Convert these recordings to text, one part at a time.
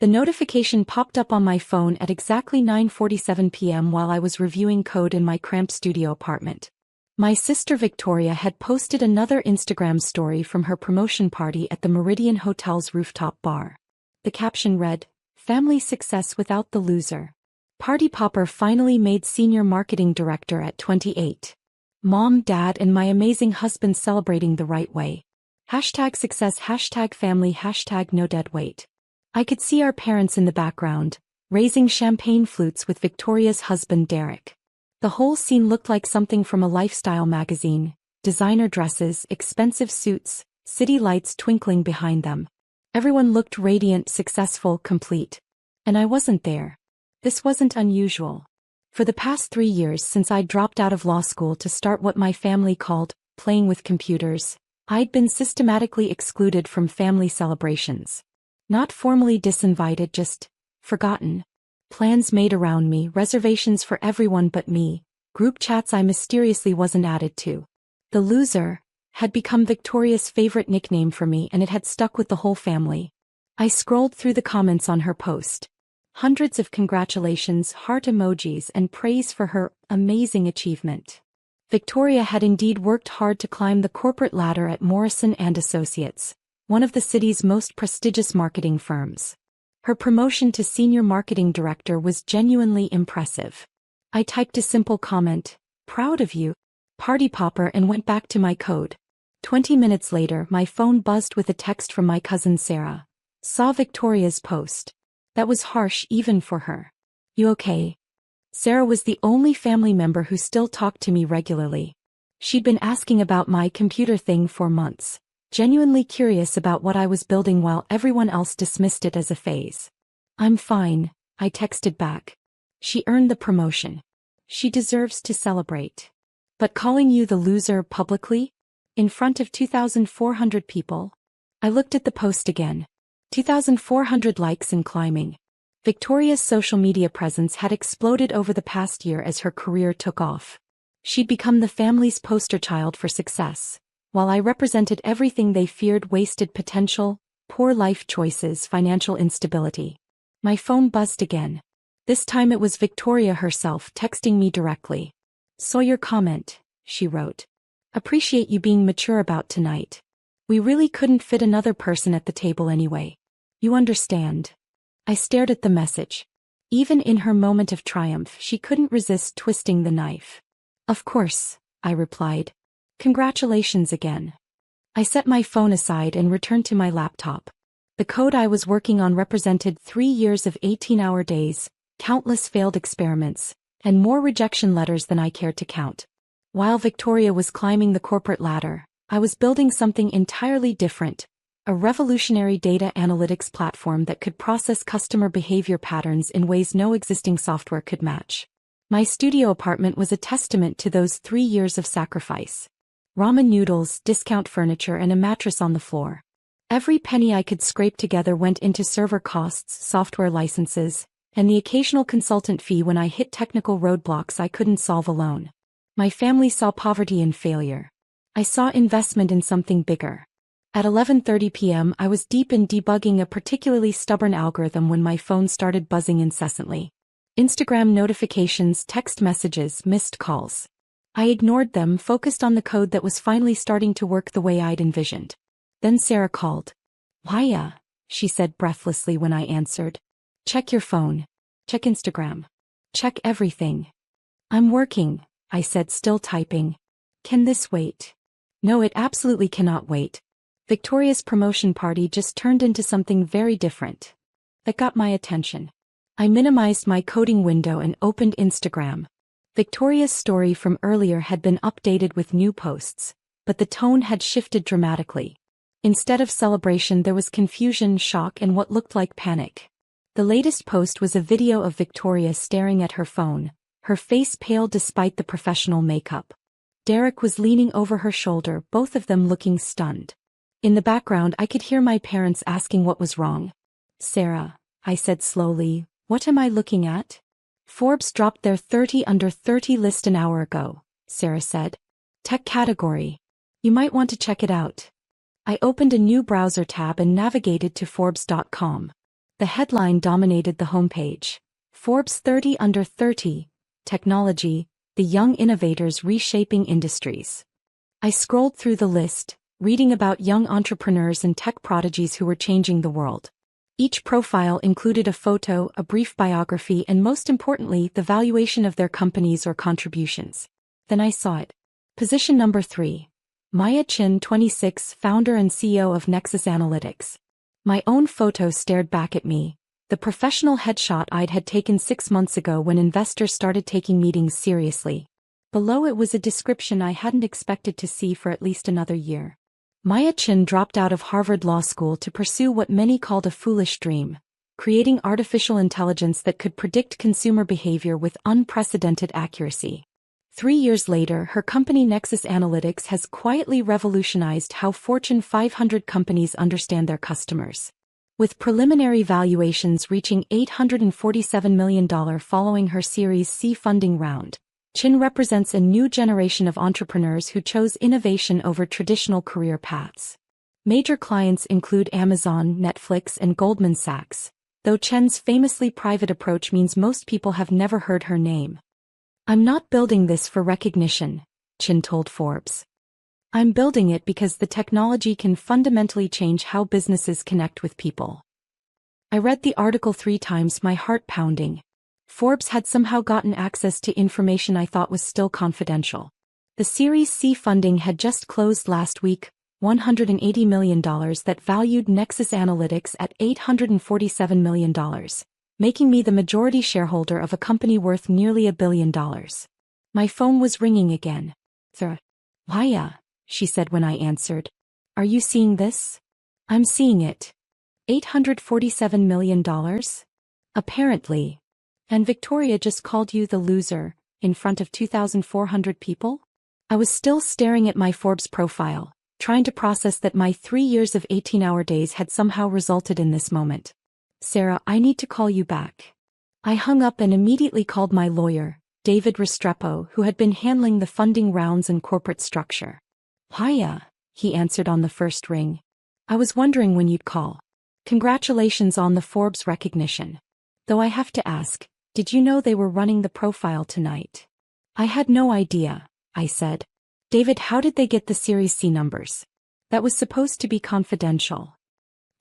The notification popped up on my phone at exactly 9:47 p.m. while I was reviewing code in my cramped studio apartment. My sister Victoria had posted another Instagram story from her promotion party at the Meridian Hotel's rooftop bar. The caption read, "Family success without the loser. Party popper finally made senior marketing director at 28. Mom, dad and my amazing husband celebrating the right way. Hashtag success, hashtag family, hashtag no dead weight." I could see our parents in the background, raising champagne flutes with Victoria's husband Derek. The whole scene looked like something from a lifestyle magazine: designer dresses, expensive suits, city lights twinkling behind them. Everyone looked radiant, successful, complete. And I wasn't there. This wasn't unusual. For the past 3 years since I'd dropped out of law school to start what my family called playing with computers, I'd been systematically excluded from family celebrations. Not formally disinvited, just forgotten. Plans made around me, reservations for everyone but me, group chats I mysteriously wasn't added to. The loser had become Victoria's favorite nickname for me, and it had stuck with the whole family. I scrolled through the comments on her post. Hundreds of congratulations, heart emojis, and praise for her amazing achievement. Victoria had indeed worked hard to climb the corporate ladder at Morrison & Associates, one of the city's most prestigious marketing firms. Her promotion to senior marketing director was genuinely impressive. I typed a simple comment, "Proud of you, party popper," and went back to my code. 20 minutes later, my phone buzzed with a text from my cousin Sarah. "Saw Victoria's post. That was harsh even for her. You okay?" Sarah was the only family member who still talked to me regularly. She'd been asking about my computer thing for months, genuinely curious about what I was building while everyone else dismissed it as a phase. "I'm fine," I texted back. "She earned the promotion. She deserves to celebrate. But calling you the loser publicly? In front of 2,400 people?" I looked at the post again. 2,400 likes and climbing. Victoria's social media presence had exploded over the past year as her career took off. She'd become the family's poster child for success, while I represented everything they feared: wasted potential, poor life choices, financial instability. My phone buzzed again. This time it was Victoria herself texting me directly. "Saw your comment," she wrote. "Appreciate you being mature about tonight. We really couldn't fit another person at the table anyway. You understand." I stared at the message. Even in her moment of triumph, she couldn't resist twisting the knife. "Of course," I replied. "Congratulations again." I set my phone aside and returned to my laptop. The code I was working on represented 3 years of 18-hour days, countless failed experiments, and more rejection letters than I cared to count. While Victoria was climbing the corporate ladder, I was building something entirely different: a revolutionary data analytics platform that could process customer behavior patterns in ways no existing software could match. My studio apartment was a testament to those 3 years of sacrifice. Ramen noodles, discount furniture, and a mattress on the floor. Every penny I could scrape together went into server costs, software licenses, and the occasional consultant fee when I hit technical roadblocks I couldn't solve alone. My family saw poverty and failure. I saw investment in something bigger. At 11:30 p.m. I was deep in debugging a particularly stubborn algorithm when my phone started buzzing incessantly. Instagram notifications, text messages, missed calls. I ignored them, focused on the code that was finally starting to work the way I'd envisioned. Then Sarah called. "Why, she said breathlessly when I answered. "Check your phone. Check Instagram. Check everything." "I'm working," I said, still typing. "Can this wait?" "No, it absolutely cannot wait. Victoria's promotion party just turned into something very different." That got my attention. I minimized my coding window and opened Instagram. Victoria's story from earlier had been updated with new posts, but the tone had shifted dramatically. Instead of celebration, there was confusion, shock, and what looked like panic. The latest post was a video of Victoria staring at her phone, her face pale despite the professional makeup. Derek was leaning over her shoulder, both of them looking stunned. In the background, I could hear my parents asking what was wrong. "Sarah," I said slowly, "what am I looking at?" "Forbes dropped their 30 under 30 list an hour ago," Sarah said. "Tech category. You might want to check it out." I opened a new browser tab and navigated to Forbes.com. The headline dominated the homepage. Forbes 30 Under 30, Technology, the Young Innovators Reshaping Industries. I scrolled through the list, reading about young entrepreneurs and tech prodigies who were changing the world. Each profile included a photo, a brief biography, and most importantly, the valuation of their companies or contributions. Then I saw it. Position number 3. Maya Chin, 26, founder and CEO of Nexus Analytics. My own photo stared back at me, the professional headshot I'd had taken 6 months ago when investors started taking meetings seriously. Below it was a description I hadn't expected to see for at least another year. Maya Chin dropped out of Harvard Law School to pursue what many called a foolish dream, creating artificial intelligence that could predict consumer behavior with unprecedented accuracy. 3 years later, her company Nexus Analytics has quietly revolutionized how Fortune 500 companies understand their customers. With preliminary valuations reaching $847 million following her Series C funding round, Chin represents a new generation of entrepreneurs who chose innovation over traditional career paths. Major clients include Amazon, Netflix, and Goldman Sachs, though Chin's famously private approach means most people have never heard her name. "I'm not building this for recognition," Chin told Forbes. "I'm building it because the technology can fundamentally change how businesses connect with people." I read the article 3 times, my heart pounding. Forbes had somehow gotten access to information I thought was still confidential. The Series C funding had just closed last week, $180 million that valued Nexus Analytics at $847 million. Making me the majority shareholder of a company worth nearly $1 billion. My phone was ringing again. "Maya," she said when I answered. "Are you seeing this?" "I'm seeing it. $847 million? Apparently. And Victoria just called you the loser, in front of 2,400 people?" I was still staring at my Forbes profile, trying to process that my 3 years of 18-hour days had somehow resulted in this moment. "Sarah, I need to call you back." I hung up and immediately called my lawyer, David Restrepo, who had been handling the funding rounds and corporate structure. "Hiya," he answered on the first ring. "I was wondering when you'd call. Congratulations on the Forbes recognition. Though I have to ask, did you know they were running the profile tonight?" "I had no idea," I said. "David, how did they get the Series C numbers? That was supposed to be confidential."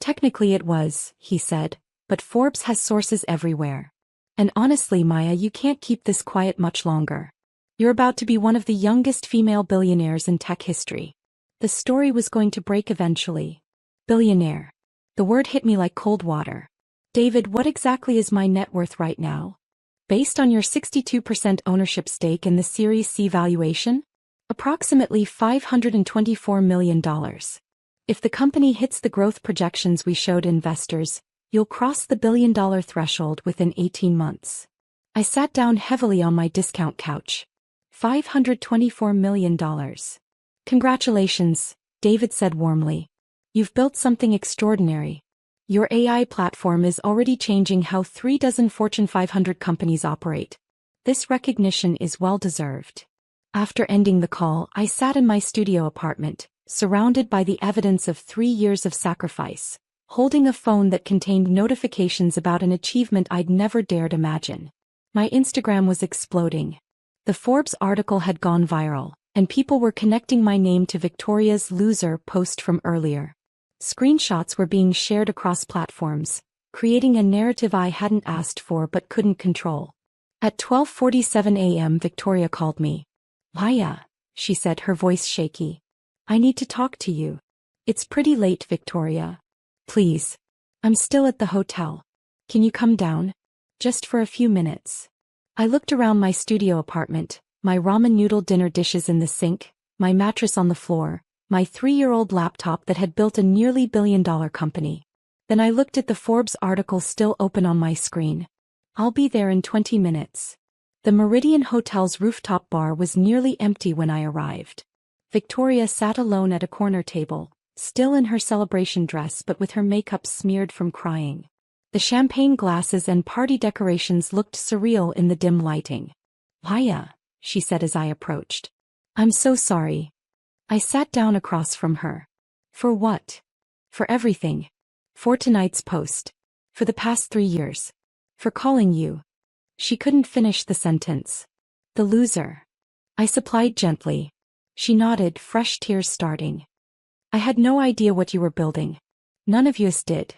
"Technically it was," he said, "but Forbes has sources everywhere. And honestly, Maya, you can't keep this quiet much longer. You're about to be one of the youngest female billionaires in tech history. The story was going to break eventually." Billionaire. The word hit me like cold water. "David, what exactly is my net worth right now? Based on your 62% ownership stake in the Series C valuation? Approximately $524 million. If the company hits the growth projections we showed investors, you'll cross the $1 billion threshold within 18 months. I sat down heavily on my discount couch. $524 million. "Congratulations," David said warmly. "You've built something extraordinary. Your AI platform is already changing how 36 Fortune 500 companies operate. This recognition is well-deserved." After ending the call, I sat in my studio apartment, surrounded by the evidence of 3 years of sacrifice, holding a phone that contained notifications about an achievement I'd never dared imagine. My Instagram was exploding. The Forbes article had gone viral, and people were connecting my name to Victoria's loser post from earlier. Screenshots were being shared across platforms, creating a narrative I hadn't asked for but couldn't control. At 12:47 a.m. Victoria called me. "Maya," she said, her voice shaky. "I need to talk to you." "It's pretty late, Victoria. Please. I'm still at the hotel. Can you come down? Just for a few minutes." I looked around my studio apartment, my ramen noodle dinner dishes in the sink, my mattress on the floor, my 3-year-old laptop that had built a nearly $1 billion company. Then I looked at the Forbes article still open on my screen. "I'll be there in 20 minutes. The Meridian Hotel's rooftop bar was nearly empty when I arrived. Victoria sat alone at a corner table, still in her celebration dress but with her makeup smeared from crying. The champagne glasses and party decorations looked surreal in the dim lighting. "Maya," she said as I approached. "I'm so sorry." I sat down across from her. "For what?" "For everything. For tonight's post. For the past 3 years. For calling you. She couldn't finish the sentence. The loser. I supplied gently. She nodded, fresh tears starting. I had no idea what you were building. None of us did.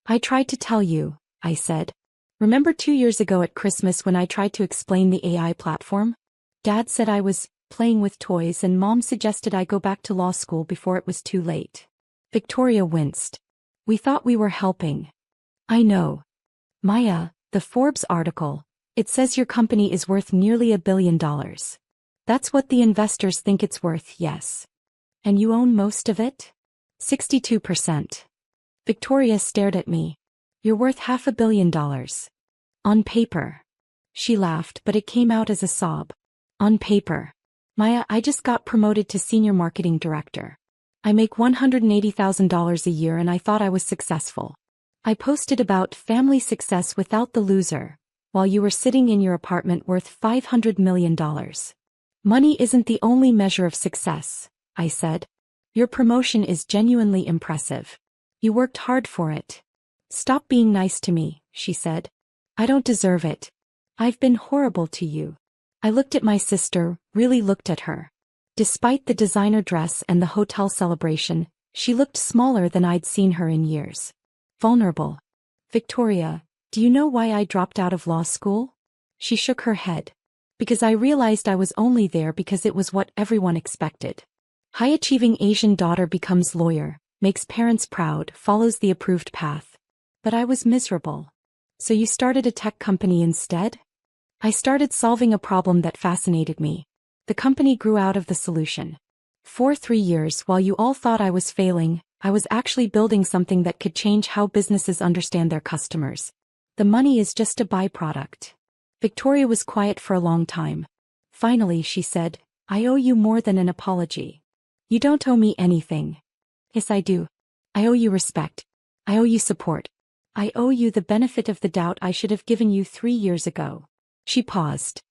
I tried to tell you, I said. Remember 2 years ago at Christmas when I tried to explain the AI platform? Dad said I was playing with toys and Mom suggested I go back to law school before it was too late. Victoria winced. We thought we were helping. I know. Maya, the Forbes article, it says your company is worth nearly $1 billion. That's what the investors think it's worth, yes. And you own most of it? 62%. Victoria stared at me. You're worth $500 million. On paper. She laughed, but it came out as a sob. On paper. Maya, I just got promoted to senior marketing director. I make $180,000 a year and I thought I was successful. I posted about family success without the loser, while you were sitting in your apartment worth $500 million. Money isn't the only measure of success, I said. Your promotion is genuinely impressive. You worked hard for it. Stop being nice to me, she said. I don't deserve it. I've been horrible to you. I looked at my sister, really looked at her. Despite the designer dress and the hotel celebration, she looked smaller than I'd seen her in years. Vulnerable. Victoria, do you know why I dropped out of law school? She shook her head. Because I realized I was only there because it was what everyone expected. High-achieving Asian daughter becomes lawyer, makes parents proud, follows the approved path. But I was miserable. So you started a tech company instead? I started solving a problem that fascinated me. The company grew out of the solution. For 3 years, while you all thought I was failing, I was actually building something that could change how businesses understand their customers. The money is just a byproduct. Victoria was quiet for a long time. Finally, she said, I owe you more than an apology. You don't owe me anything. Yes, I do. I owe you respect. I owe you support. I owe you the benefit of the doubt I should have given you 3 years ago. She paused.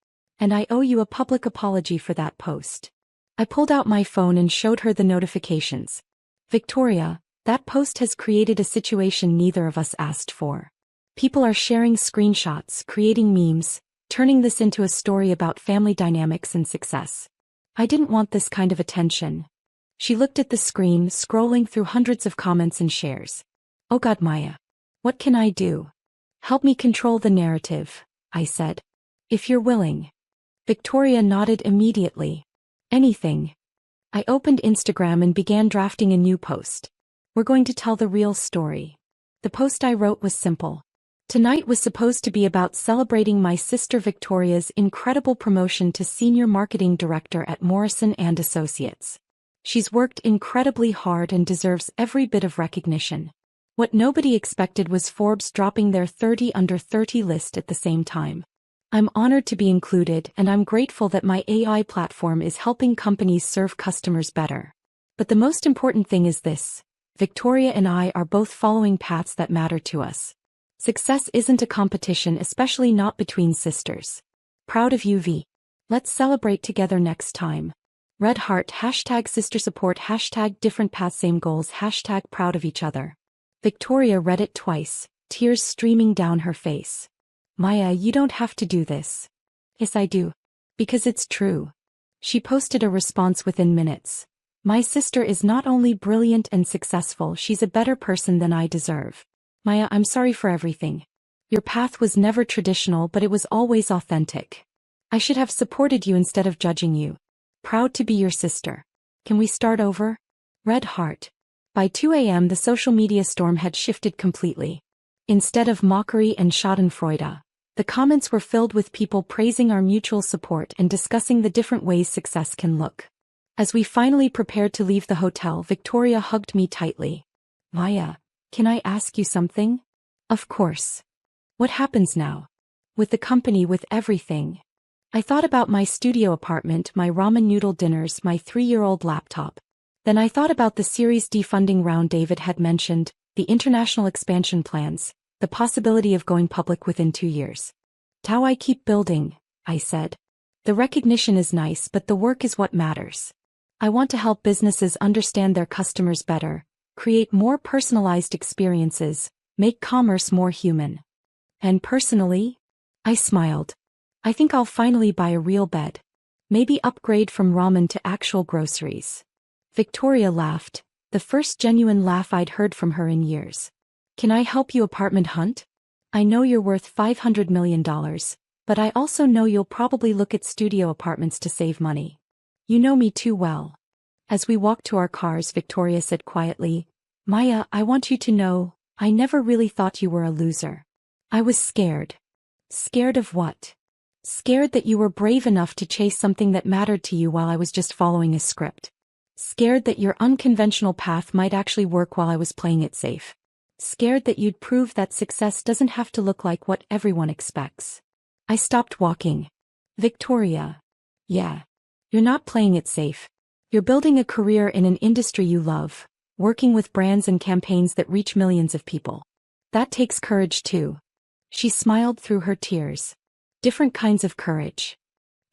And I owe you a public apology for that post. I pulled out my phone and showed her the notifications. Victoria, that post has created a situation neither of us asked for. People are sharing screenshots, creating memes, turning this into a story about family dynamics and success. I didn't want this kind of attention. She looked at the screen, scrolling through hundreds of comments and shares. Oh God, Maya. What can I do? Help me control the narrative, I said. If you're willing. Victoria nodded immediately. Anything. I opened Instagram and began drafting a new post. We're going to tell the real story. The post I wrote was simple. Tonight was supposed to be about celebrating my sister Victoria's incredible promotion to Senior Marketing Director at Morrison & Associates. She's worked incredibly hard and deserves every bit of recognition. What nobody expected was Forbes dropping their 30 under 30 list at the same time. I'm honored to be included and I'm grateful that my AI platform is helping companies serve customers better. But the most important thing is this. Victoria and I are both following paths that matter to us. Success isn't a competition, especially not between sisters. Proud of you, V. Let's celebrate together next time. Red heart, hashtag sister support, hashtag different paths, same goals, hashtag proud of each other. Victoria read it twice, tears streaming down her face. Maya, you don't have to do this. Yes, I do. Because it's true. She posted a response within minutes. My sister is not only brilliant and successful, she's a better person than I deserve. Maya, I'm sorry for everything. Your path was never traditional, but it was always authentic. I should have supported you instead of judging you. Proud to be your sister. Can we start over? Red heart. By 2 a.m. the social media storm had shifted completely. Instead of mockery and schadenfreude, the comments were filled with people praising our mutual support and discussing the different ways success can look. As we finally prepared to leave the hotel, Victoria hugged me tightly. Maya, can I ask you something? Of course. What happens now? With the company, with everything. I thought about my studio apartment, my ramen noodle dinners, my 3-year-old laptop. Then I thought about the Series D funding round David had mentioned, the international expansion plans, the possibility of going public within 2 years. How I keep building, I said. The recognition is nice, but the work is what matters. I want to help businesses understand their customers better, create more personalized experiences, Make commerce more human. And personally? I smiled. I think I'll finally buy a real bed. Maybe upgrade from ramen to actual groceries. Victoria laughed, the first genuine laugh I'd heard from her in years. Can I help you apartment hunt? I know you're worth $500 million, but I also know you'll probably look at studio apartments to save money. You know me too well. As we walked to our cars, Victoria said quietly, Maya, I want you to know, I never really thought you were a loser. I was scared. Scared of what? Scared that you were brave enough to chase something that mattered to you while I was just following a script. Scared that your unconventional path might actually work while I was playing it safe. Scared that you'd prove that success doesn't have to look like what everyone expects. I stopped walking. Victoria. Yeah. You're not playing it safe. You're building a career in an industry you love, working with brands and campaigns that reach millions of people. That takes courage too. She smiled through her tears. Different kinds of courage.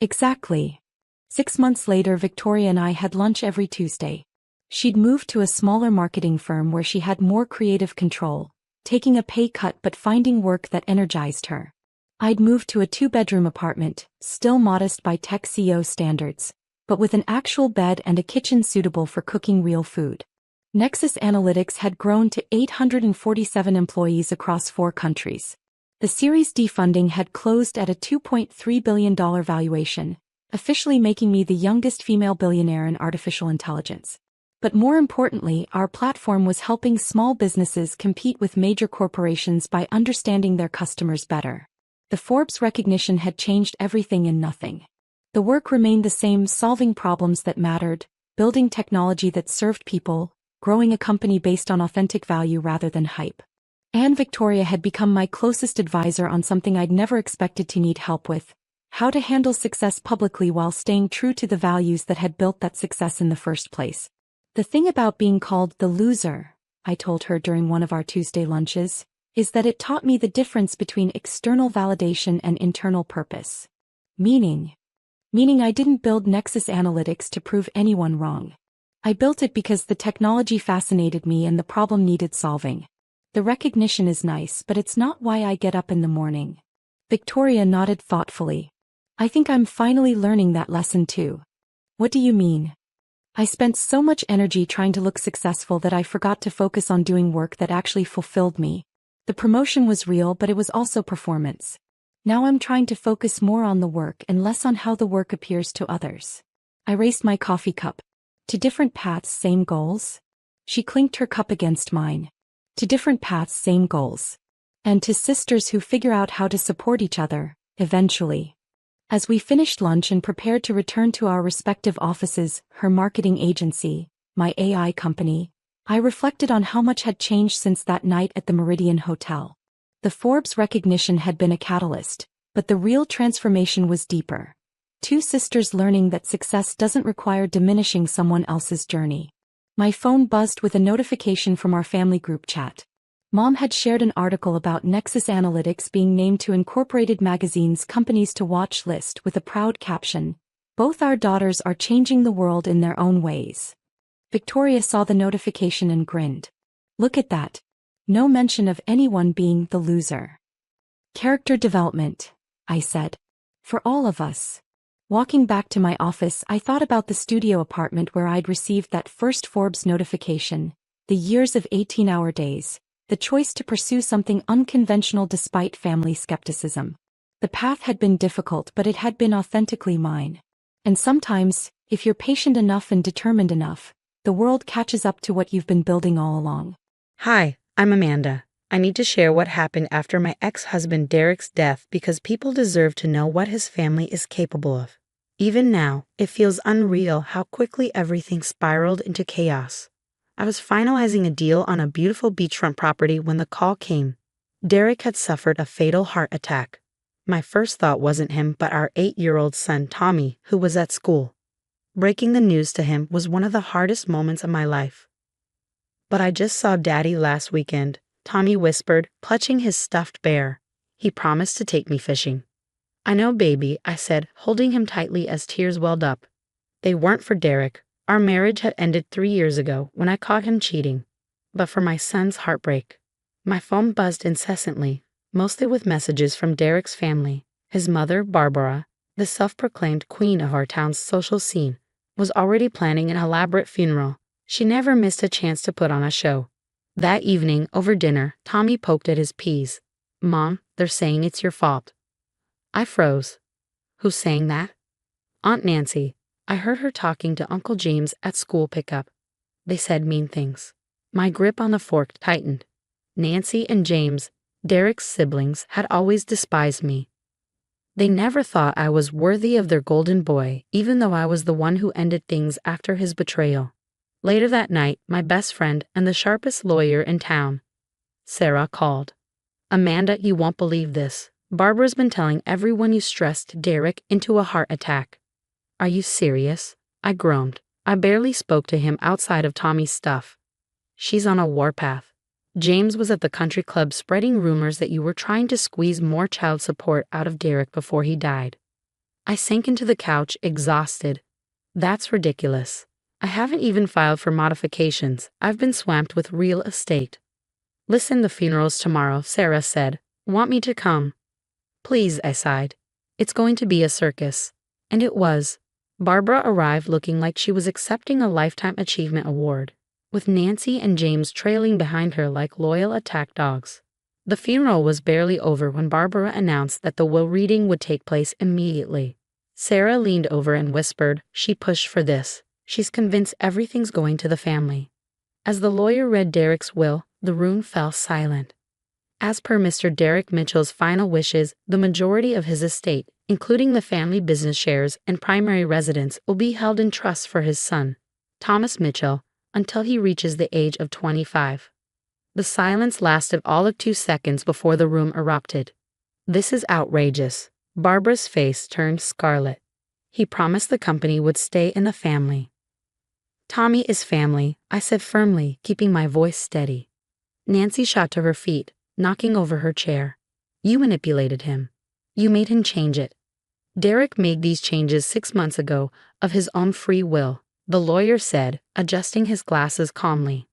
Exactly. 6 months later, Victoria and I had lunch every Tuesday. She'd moved to a smaller marketing firm where she had more creative control, taking a pay cut but finding work that energized her. I'd moved to a 2-bedroom apartment, still modest by tech CEO standards, but with an actual bed and a kitchen suitable for cooking real food. Nexus Analytics had grown to 847 employees across 4 countries. The Series D funding had closed at a $2.3 billion valuation, officially making me the youngest female billionaire in artificial intelligence. But more importantly, our platform was helping small businesses compete with major corporations by understanding their customers better. The Forbes recognition had changed everything and nothing. The work remained the same, solving problems that mattered, building technology that served people, growing a company based on authentic value rather than hype. And Victoria had become my closest advisor on something I'd never expected to need help with: how to handle success publicly while staying true to the values that had built that success in the first place. The thing about being called the loser, I told her during one of our Tuesday lunches, is that it taught me the difference between external validation and internal purpose. Meaning I didn't build Nexus Analytics to prove anyone wrong. I built it because the technology fascinated me and the problem needed solving. The recognition is nice, but it's not why I get up in the morning. Victoria nodded thoughtfully. I think I'm finally learning that lesson too. What do you mean? I spent so much energy trying to look successful that I forgot to focus on doing work that actually fulfilled me. The promotion was real, but it was also performance. Now I'm trying to focus more on the work and less on how the work appears to others. I raised my coffee cup. To different paths, same goals? She clinked her cup against mine. To different paths, same goals. And to sisters who figure out how to support each other, eventually. As we finished lunch and prepared to return to our respective offices, her marketing agency, my AI company, I reflected on how much had changed since that night at the Meridian Hotel. The Forbes recognition had been a catalyst, but the real transformation was deeper. 2 sisters learning that success doesn't require diminishing someone else's journey. My phone buzzed with a notification from our family group chat. Mom had shared an article about Nexus Analytics being named to Incorporated Magazine's Companies to Watch list with a proud caption, "Both our daughters are changing the world in their own ways." Victoria saw the notification and grinned. Look at that. No mention of anyone being the loser. Character development, I said. For all of us. Walking back to my office, I thought about the studio apartment where I'd received that first Forbes notification, the years of 18-hour days, the choice to pursue something unconventional despite family skepticism. The path had been difficult, but it had been authentically mine. And sometimes, if you're patient enough and determined enough, the world catches up to what you've been building all along. Hi, I'm Amanda. I need to share what happened after my ex-husband Derek's death because people deserve to know what his family is capable of. Even now, it feels unreal how quickly everything spiraled into chaos. I was finalizing a deal on a beautiful beachfront property when the call came. Derek had suffered a fatal heart attack. My first thought wasn't him, but our 8-year-old son Tommy, who was at school. Breaking the news to him was one of the hardest moments of my life. "But I just saw Daddy last weekend," Tommy whispered, clutching his stuffed bear. "He promised to take me fishing." "I know, baby," I said, holding him tightly as tears welled up. They weren't for Derek. Our marriage had ended 3 years ago when I caught him cheating. But for my son's heartbreak. My phone buzzed incessantly, mostly with messages from Derek's family. His mother, Barbara, the self-proclaimed queen of our town's social scene, was already planning an elaborate funeral. She never missed a chance to put on a show. That evening, over dinner, Tommy poked at his peas. "Mom, they're saying it's your fault." I froze. "Who's saying that?" "Aunt Nancy. I heard her talking to Uncle James at school pickup. They said mean things." My grip on the fork tightened. Nancy and James, Derek's siblings, had always despised me. They never thought I was worthy of their golden boy, even though I was the one who ended things after his betrayal. Later that night, my best friend and the sharpest lawyer in town, Sarah, called. "Amanda, you won't believe this. Barbara's been telling everyone you stressed Derek into a heart attack." "Are you serious?" I groaned. I barely spoke to him outside of Tommy's stuff. "She's on a warpath. James was at the country club spreading rumors that you were trying to squeeze more child support out of Derek before he died." I sank into the couch, exhausted. "That's ridiculous. I haven't even filed for modifications. I've been swamped with real estate." "Listen, the funeral's tomorrow," Sarah said. "Want me to come?" "Please," I sighed. "It's going to be a circus." And it was. Barbara arrived looking like she was accepting a Lifetime Achievement Award, with Nancy and James trailing behind her like loyal attack dogs. The funeral was barely over when Barbara announced that the will reading would take place immediately. Sarah leaned over and whispered, "She pushed for this. She's convinced everything's going to the family." As the lawyer read Derek's will, the room fell silent. As per Mr. Derek Mitchell's final wishes, the majority of his estate, including the family business shares and primary residence, will be held in trust for his son, Thomas Mitchell, until he reaches the age of 25. The silence lasted all of 2 seconds before the room erupted. "This is outrageous." Barbara's face turned scarlet. "He promised the company would stay in the family." "Tommy is family," I said firmly, keeping my voice steady. Nancy shot to her feet, knocking over her chair. "You manipulated him. You made him change it." "Derek made these changes 6 months ago of his own free will," the lawyer said, adjusting his glasses calmly.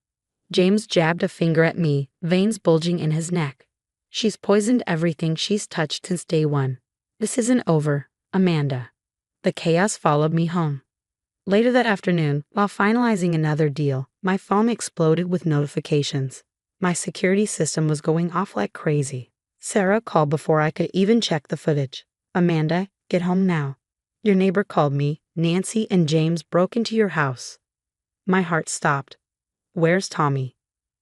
James jabbed a finger at me, veins bulging in his neck. "She's poisoned everything she's touched since day one. This isn't over, Amanda." The chaos followed me home. Later that afternoon, while finalizing another deal, my phone exploded with notifications. My security system was going off like crazy. Sarah called before I could even check the footage. "Amanda, get home now. Your neighbor called me. Nancy and James broke into your house." My heart stopped. "Where's Tommy?"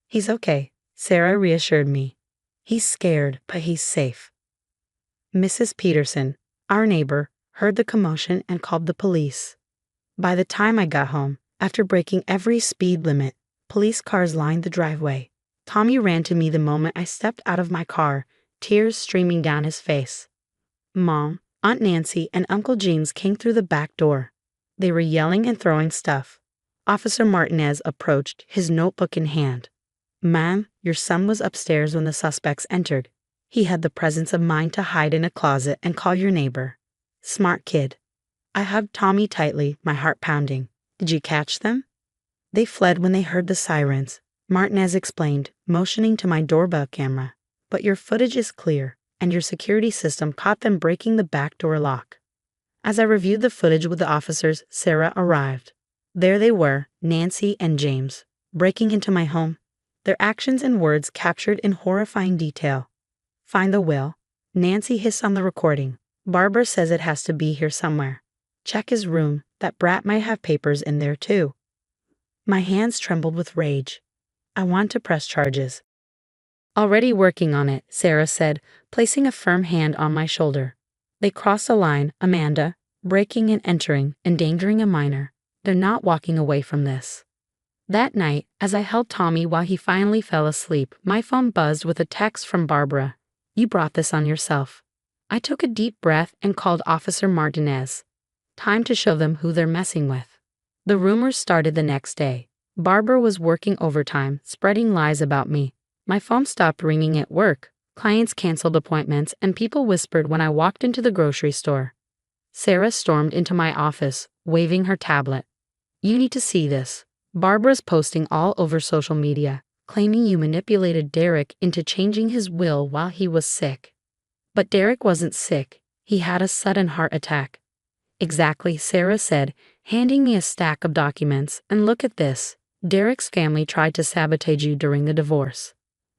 "He's okay," Sarah reassured me. "He's scared, but he's safe." Mrs. Peterson, our neighbor, heard the commotion and called the police. By the time I got home, after breaking every speed limit, police cars lined the driveway. Tommy ran to me the moment I stepped out of my car, tears streaming down his face. Mom, Aunt Nancy, and Uncle James came through the back door. They were yelling and throwing stuff. Officer Martinez approached, his notebook in hand. "Ma'am, your son was upstairs when the suspects entered. He had the presence of mind to hide in a closet and call your neighbor. Smart kid." I hugged Tommy tightly, my heart pounding. "Did you catch them?" "They fled when they heard the sirens," Martinez explained, motioning to my doorbell camera. "But your footage is clear, and your security system caught them breaking the back door lock." As I reviewed the footage with the officers, Sarah arrived. There they were, Nancy and James, breaking into my home, their actions and words captured in horrifying detail. "Find the will." Nancy hissed on the recording. "Barbara says it has to be here somewhere. Check his room. That brat might have papers in there too." My hands trembled with rage. "I want to press charges." "Already working on it," Sarah said, placing a firm hand on my shoulder. "They crossed a line, Amanda, breaking and entering, endangering a minor. They're not walking away from this." That night, as I held Tommy while he finally fell asleep, my phone buzzed with a text from Barbara. "You brought this on yourself." I took a deep breath and called Officer Martinez. Time to show them who they're messing with. The rumors started the next day. Barbara was working overtime, spreading lies about me. My phone stopped ringing at work. Clients canceled appointments, and people whispered when I walked into the grocery store. Sarah stormed into my office, waving her tablet. "You need to see this. Barbara's posting all over social media. claiming you manipulated Derek into changing his will while he was sick. But Derek wasn't sick, he had a sudden heart attack. Exactly, Sarah said, handing me a stack of documents. And look at this. Derek's family tried to sabotage you during the divorce.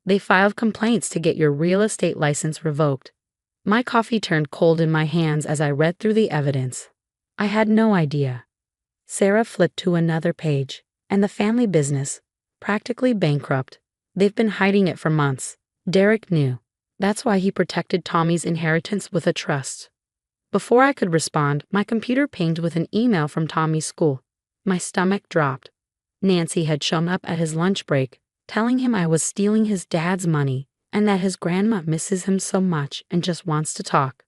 They filed complaints to get your real estate license revoked. My coffee turned cold in my hands as I read through the evidence. I had no idea. Sarah flipped to another page. And the family business, practically bankrupt. They've been hiding it for months. Derek knew. That's why he protected Tommy's inheritance with a trust. Before I could respond, my computer pinged with an email from Tommy's school. My stomach dropped. Nancy had shown up at his lunch break, telling him I was stealing his dad's money and that his grandma misses him so much and just wants to talk.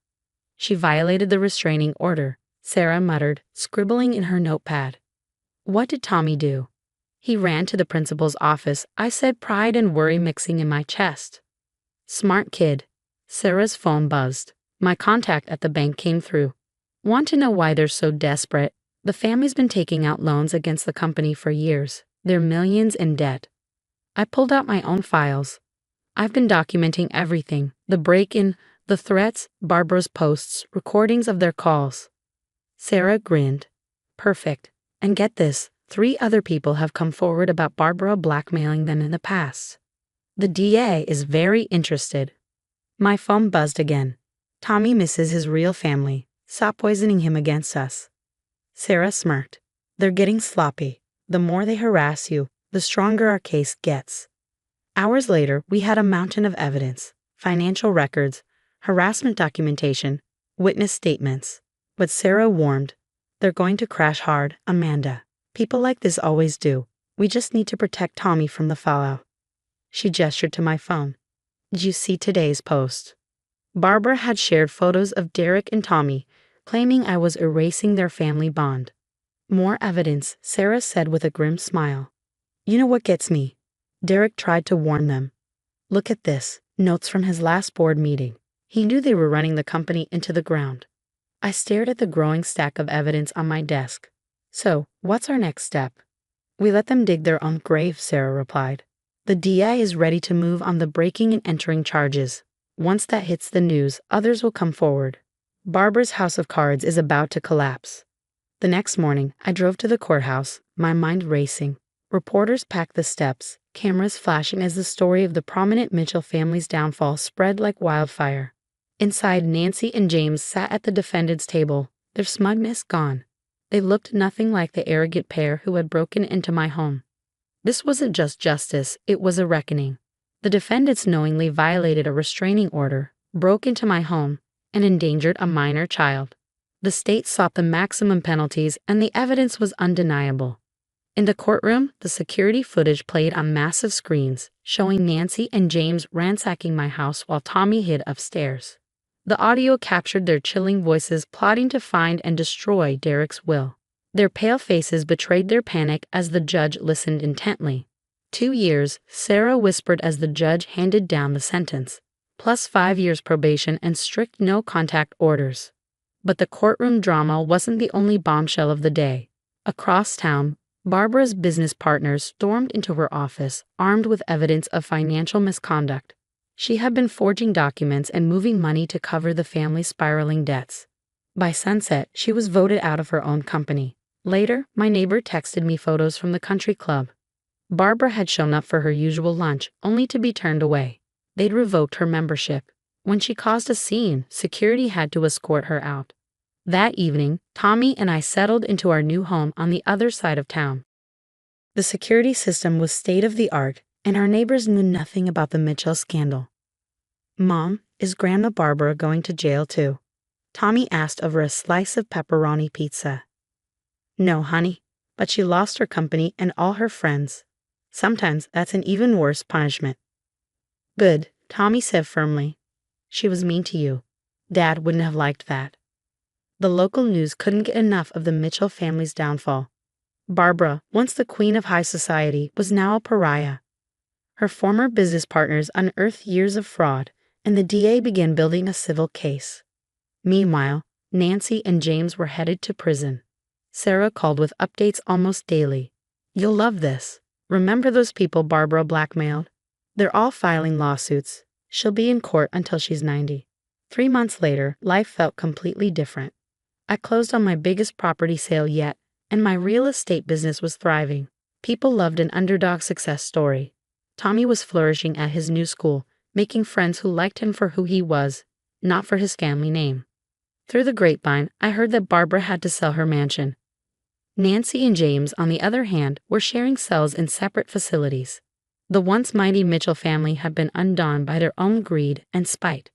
She violated the restraining order, Sarah muttered, scribbling in her notepad. What did Tommy do? He ran to the principal's office, I said, pride and worry mixing in my chest. Smart kid. Sarah's phone buzzed. My contact at the bank came through. Want to know why they're so desperate? The family's been taking out loans against the company for years. They're millions in debt. I pulled out my own files. I've been documenting everything. The break-in, the threats, Barbara's posts, recordings of their calls. Sarah grinned. Perfect. And get this, 3 other people have come forward about Barbara blackmailing them in the past. The DA is very interested. My phone buzzed again. Tommy misses his real family. Stop poisoning him against us. Sarah smirked. They're getting sloppy. The more they harass you, the stronger our case gets. Hours later, we had a mountain of evidence, financial records, harassment documentation, witness statements. But Sarah warned, they're going to crash hard, Amanda. People like this always do. We just need to protect Tommy from the fallout. She gestured to my phone. Did you see today's post? Barbara had shared photos of Derek and Tommy, claiming I was erasing their family bond. More evidence, Sarah said with a grim smile. You know what gets me? Derek tried to warn them. Look at this, notes from his last board meeting. He knew they were running the company into the ground. I stared at the growing stack of evidence on my desk. So, what's our next step? We let them dig their own grave, Sarah replied. The DI is ready to move on the breaking and entering charges. Once that hits the news, others will come forward. Barbara's house of cards is about to collapse. The next morning, I drove to the courthouse, my mind racing. Reporters packed the steps, cameras flashing as the story of the prominent Mitchell family's downfall spread like wildfire. Inside, Nancy and James sat at the defendant's table, their smugness gone. They looked nothing like the arrogant pair who had broken into my home. This wasn't just justice, it was a reckoning. The defendants knowingly violated a restraining order, broke into my home, and endangered a minor child. The state sought the maximum penalties, and the evidence was undeniable. In the courtroom, the security footage played on massive screens, showing Nancy and James ransacking my house while Tommy hid upstairs. The audio captured their chilling voices plotting to find and destroy Derek's will. Their pale faces betrayed their panic as the judge listened intently. 2 years, Sarah whispered as the judge handed down the sentence, plus 5 years probation and strict no-contact orders. But the courtroom drama wasn't the only bombshell of the day. Across town, Barbara's business partners stormed into her office, armed with evidence of financial misconduct. She had been forging documents and moving money to cover the family's spiraling debts. By sunset, she was voted out of her own company. Later, my neighbor texted me photos from the country club. Barbara had shown up for her usual lunch, only to be turned away. They'd revoked her membership. When she caused a scene, security had to escort her out. That evening, Tommy and I settled into our new home on the other side of town. The security system was state-of-the-art, and our neighbors knew nothing about the Mitchell scandal. Mom, is Grandma Barbara going to jail too? Tommy asked over a slice of pepperoni pizza. No, honey, but she lost her company and all her friends. Sometimes that's an even worse punishment. Good, Tommy said firmly. She was mean to you. Dad wouldn't have liked that. The local news couldn't get enough of the Mitchell family's downfall. Barbara, once the queen of high society, was now a pariah. Her former business partners unearthed years of fraud, and the DA began building a civil case. Meanwhile, Nancy and James were headed to prison. Sarah called with updates almost daily. You'll love this. Remember those people Barbara blackmailed? They're all filing lawsuits. She'll be in court until she's 90. 3 months later, life felt completely different. I closed on my biggest property sale yet, and my real estate business was thriving. People loved an underdog success story. Tommy was flourishing at his new school, making friends who liked him for who he was, not for his family name. Through the grapevine, I heard that Barbara had to sell her mansion. Nancy and James, on the other hand, were sharing cells in separate facilities. The once mighty Mitchell family had been undone by their own greed and spite.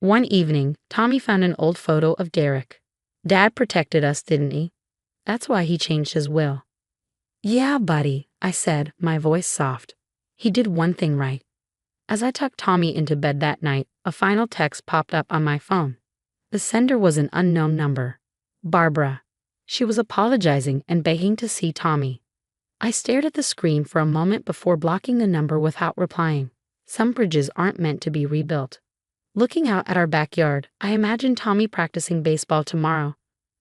One evening, Tommy found an old photo of Derek. "Dad protected us, didn't he? That's why he changed his will." "Yeah, buddy," I said, my voice soft. "He did one thing right." As I tucked Tommy into bed that night, a final text popped up on my phone. The sender was an unknown number. Barbara. She was apologizing and begging to see Tommy. I stared at the screen for a moment before blocking the number without replying. Some bridges aren't meant to be rebuilt. Looking out at our backyard, I imagined Tommy practicing baseball tomorrow.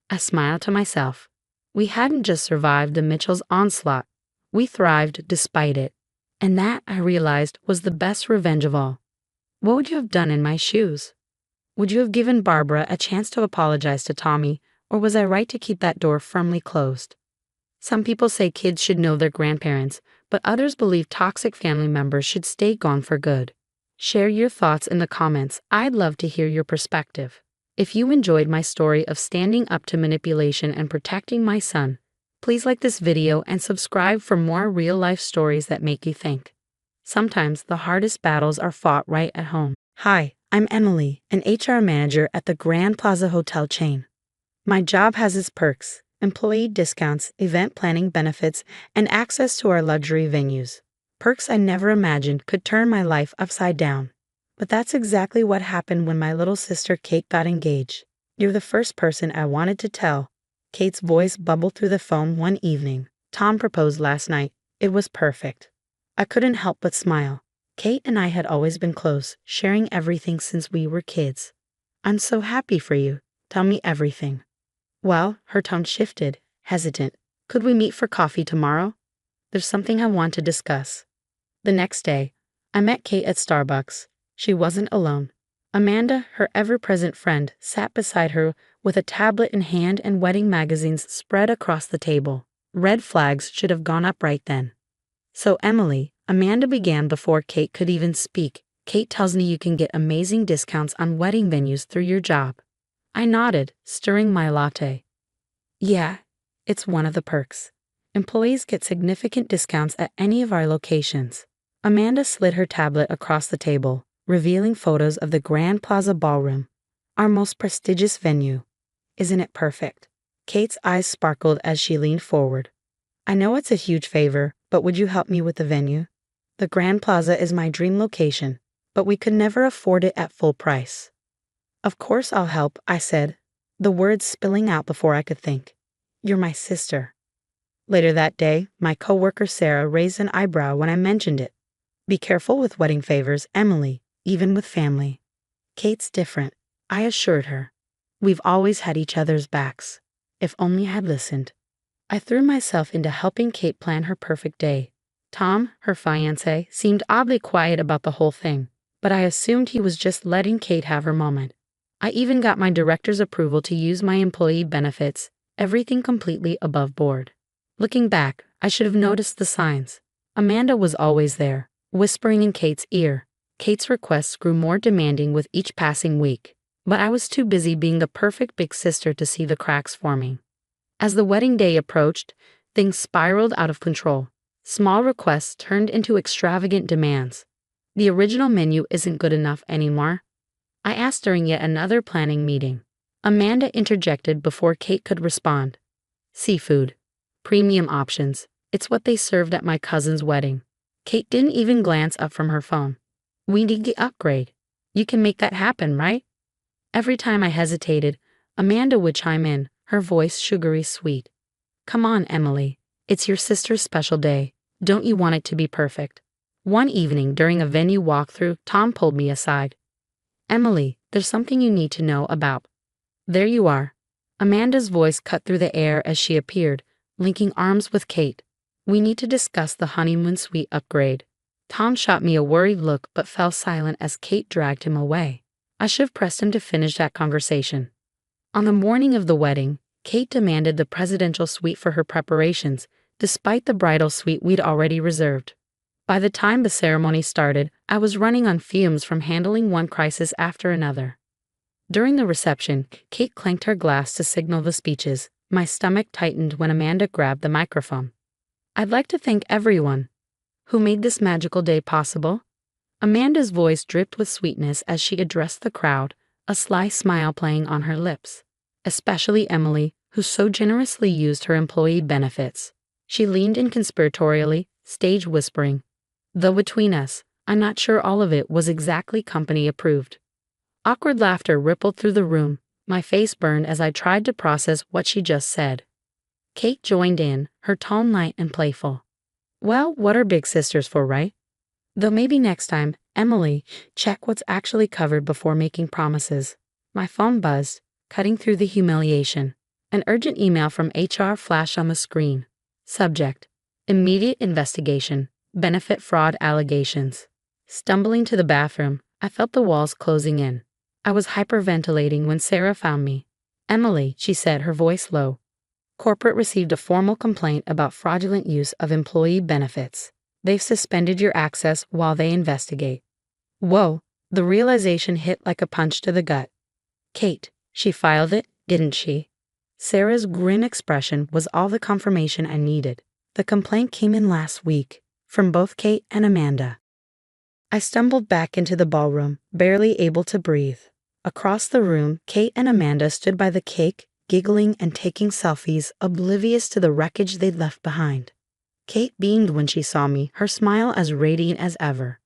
I smiled to myself. We hadn't just survived the Mitchell's onslaught. We thrived despite it. And that, I realized, was the best revenge of all. What would you have done in my shoes? Would you have given Barbara a chance to apologize to Tommy, or was I right to keep that door firmly closed? Some people say kids should know their grandparents, but others believe toxic family members should stay gone for good. Share your thoughts in the comments. I'd love to hear your perspective. If you enjoyed my story of standing up to manipulation and protecting my son, please like this video and subscribe for more real-life stories that make you think. Sometimes the hardest battles are fought right at home. Hi, I'm Emily, an HR manager at the Grand Plaza Hotel chain. My job has its perks: employee discounts, event planning benefits, and access to our luxury venues. Perks I never imagined could turn my life upside down. But that's exactly what happened when my little sister Kate got engaged. "You're the first person I wanted to tell," Kate's voice bubbled through the phone one evening. "Tom proposed last night. It was perfect." I couldn't help but smile. Kate and I had always been close, sharing everything since we were kids. "I'm so happy for you. Tell me everything." Well, her tone shifted, hesitant. "Could we meet for coffee tomorrow? There's something I want to discuss." The next day, I met Kate at Starbucks. She wasn't alone. Amanda, her ever-present friend, sat beside her with a tablet in hand and wedding magazines spread across the table. Red flags should have gone up right then. "So Emily," Amanda began before Kate could even speak, "Kate tells me you can get amazing discounts on wedding venues through your job." I nodded, stirring my latte. "Yeah, it's one of the perks. Employees get significant discounts at any of our locations." Amanda slid her tablet across the table, revealing photos of the Grand Plaza Ballroom, our most prestigious venue. "Isn't it perfect?" Kate's eyes sparkled as she leaned forward. "I know it's a huge favor, but would you help me with the venue? The Grand Plaza is my dream location, but we could never afford it at full price." "Of course I'll help," I said, the words spilling out before I could think. "You're my sister." Later that day, my coworker Sarah raised an eyebrow when I mentioned it. "Be careful with wedding favors, Emily, even with family." "Kate's different," I assured her. "We've always had each other's backs. If only I had listened." I threw myself into helping Kate plan her perfect day. Tom, her fiancé, seemed oddly quiet about the whole thing, but I assumed he was just letting Kate have her moment. I even got my director's approval to use my employee benefits, everything completely above board. Looking back, I should have noticed the signs. Amanda was always there, whispering in Kate's ear. Kate's requests grew more demanding with each passing week, but I was too busy being the perfect big sister to see the cracks forming. As the wedding day approached, things spiraled out of control. Small requests turned into extravagant demands. "The original menu isn't good enough anymore," I asked during yet another planning meeting. Amanda interjected before Kate could respond. "Seafood. Premium options. It's what they served at my cousin's wedding." Kate didn't even glance up from her phone. "We need the upgrade. You can make that happen, right?" Every time I hesitated, Amanda would chime in, her voice sugary sweet. "Come on, Emily. It's your sister's special day. Don't you want it to be perfect?" One evening during a venue walkthrough, Tom pulled me aside. "Emily, there's something you need to know about." "There you are." Amanda's voice cut through the air as she appeared, linking arms with Kate. We need to discuss the honeymoon suite upgrade. Tom shot me a worried look but fell silent as Kate dragged him away. I should have pressed him to finish that conversation. On the morning of the wedding, Kate demanded the presidential suite for her preparations, despite the bridal suite we'd already reserved. By the time the ceremony started, I was running on fumes from handling one crisis after another. During the reception, Kate clanked her glass to signal the speeches. My stomach tightened when Amanda grabbed the microphone. I'd like to thank everyone who made this magical day possible. Amanda's voice dripped with sweetness as she addressed the crowd, a sly smile playing on her lips. Especially Emily, who so generously used her employee benefits. She leaned in conspiratorially, stage whispering, "Though between us, I'm not sure all of it was exactly company approved." Awkward laughter rippled through the room. My face burned as I tried to process what she just said. Kate joined in, her tone light and playful. "Well, what are big sisters for, right? Though maybe next time, Emily, check what's actually covered before making promises." My phone buzzed, cutting through the humiliation. An urgent email from HR flashed on the screen. Subject: Immediate investigation. Benefit fraud allegations. Stumbling to the bathroom, I felt the walls closing in. I was hyperventilating when Sarah found me. "Emily," she said, her voice low. "Corporate received a formal complaint about fraudulent use of employee benefits. They've suspended your access while they investigate." Whoa, the realization hit like a punch to the gut. "Kate, she filed it, didn't she?" Sarah's grim expression was all the confirmation I needed. The complaint came in last week, from both Kate and Amanda. I stumbled back into the ballroom, barely able to breathe. Across the room, Kate and Amanda stood by the cake, giggling and taking selfies, oblivious to the wreckage they'd left behind. Kate beamed when she saw me, her smile as radiant as ever.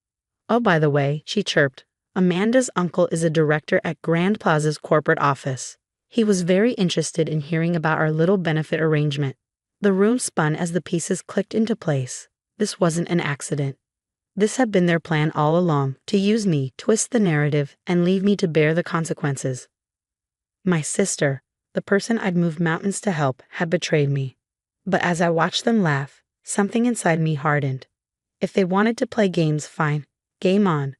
"Oh, by the way," she chirped, "Amanda's uncle is a director at Grand Plaza's corporate office. He was very interested in hearing about our little benefit arrangement." The room spun as the pieces clicked into place. This wasn't an accident. This had been their plan all along, to use me, twist the narrative, and leave me to bear the consequences. My sister, the person I'd moved mountains to help, had betrayed me. But as I watched them laugh, something inside me hardened. If they wanted to play games, fine. Game on.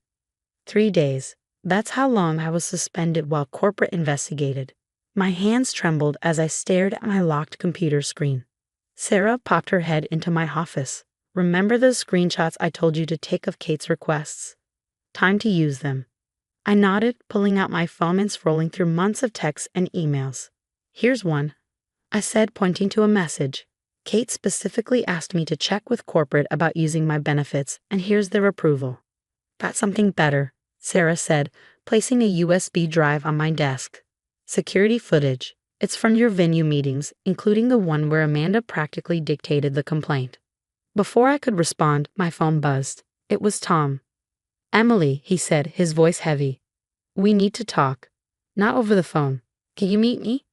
3 days. That's how long I was suspended while corporate investigated. My hands trembled as I stared at my locked computer screen. Sarah popped her head into my office. "Remember those screenshots I told you to take of Kate's requests? Time to use them." I nodded, pulling out my phone and scrolling through months of texts and emails. "Here's one," I said, pointing to a message. "Kate specifically asked me to check with corporate about using my benefits, and here's their approval." "Got something better," Sarah said, placing a USB drive on my desk. "Security footage. It's from your venue meetings, including the one where Amanda practically dictated the complaint." Before I could respond, my phone buzzed. It was Tom. "Emily," he said, his voice heavy. "We need to talk. Not over the phone. Can you meet me?"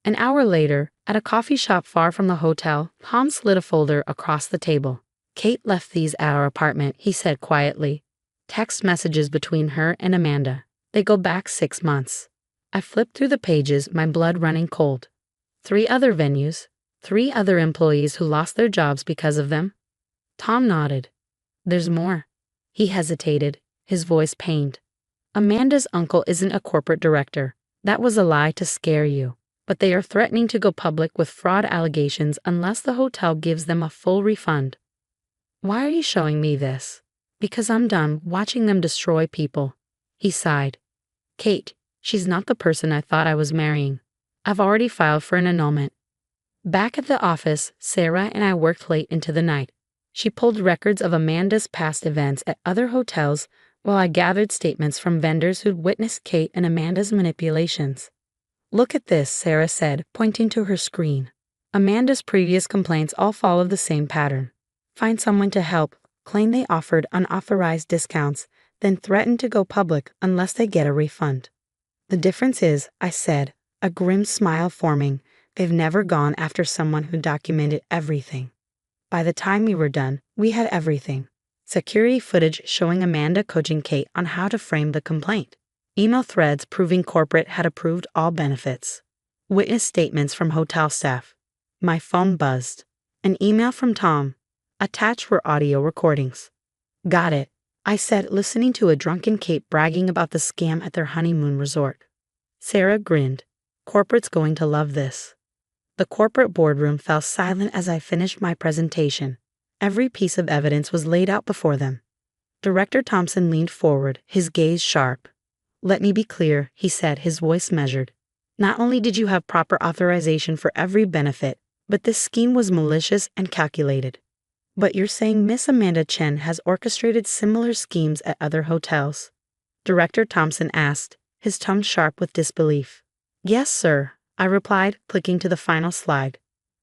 An hour later, at a coffee shop far from the hotel, Tom slid a folder across the table. "Kate left these at our apartment," he said quietly. "Text messages between her and Amanda. They go back 6 months." I flipped through the pages, my blood running cold. 3 other venues. 3 other employees who lost their jobs because of them. Tom nodded. "There's more." He hesitated, his voice pained. "Amanda's uncle isn't a corporate director. That was a lie to scare you. But they are threatening to go public with fraud allegations unless the hotel gives them a full refund." "Why are you showing me this?" "Because I'm done watching them destroy people." He sighed. "Kate, she's not the person I thought I was marrying. I've already filed for an annulment." Back at the office, Sarah and I worked late into the night. She pulled records of Amanda's past events at other hotels while I gathered statements from vendors who'd witnessed Kate and Amanda's manipulations. "Look at this," Sarah said, pointing to her screen. "Amanda's previous complaints all follow the same pattern. Find someone to help, claim they offered unauthorized discounts, then threaten to go public unless they get a refund. The difference is," I said, a grim smile forming, "they've never gone after someone who documented everything." By the time we were done, we had everything. Security footage showing Amanda coaching Kate on how to frame the complaint. Email threads proving corporate had approved all benefits. Witness statements from hotel staff. My phone buzzed. An email from Tom. Attached were audio recordings. Got it, I said, listening to a drunken Kate bragging about the scam at their honeymoon resort. Sarah grinned. Corporate's going to love this. The corporate boardroom fell silent as I finished my presentation. Every piece of evidence was laid out before them. Director Thompson leaned forward, his gaze sharp. Let me be clear, he said, his voice measured. Not only did you have proper authorization for every benefit, but this scheme was malicious and calculated. But you're saying Miss Amanda Chen has orchestrated similar schemes at other hotels? Director Thompson asked, his tone sharp with disbelief. Yes, sir, I replied, clicking to the final slide.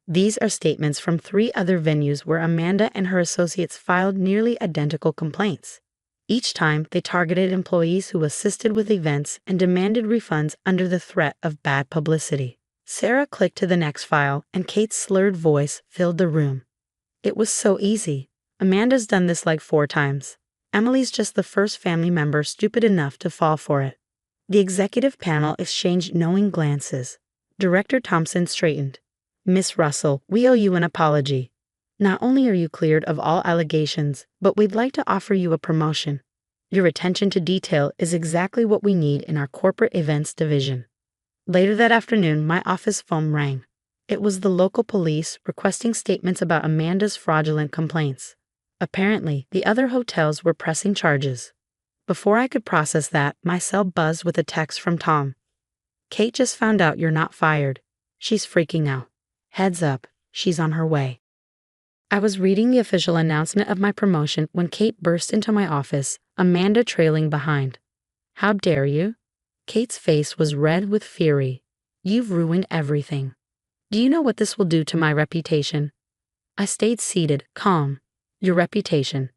These are statements from 3 other venues where Amanda and her associates filed nearly identical complaints. Each time, they targeted employees who assisted with events and demanded refunds under the threat of bad publicity. Sarah clicked to the next file, and Kate's slurred voice filled the room. It was so easy. Amanda's done this like 4 times. Emily's just the first family member stupid enough to fall for it. The executive panel exchanged knowing glances. Director Thompson straightened. Miss Russell, we owe you an apology. Not only are you cleared of all allegations, but we'd like to offer you a promotion. Your attention to detail is exactly what we need in our corporate events division. Later that afternoon, my office phone rang. It was the local police requesting statements about Amanda's fraudulent complaints. Apparently, the other hotels were pressing charges. Before I could process that, my cell buzzed with a text from Tom. Kate just found out you're not fired. She's freaking out. Heads up, she's on her way. I was reading the official announcement of my promotion when Kate burst into my office, Amanda trailing behind. How dare you? Kate's face was red with fury. You've ruined everything. Do you know what this will do to my reputation? I stayed seated, calm. Your reputation?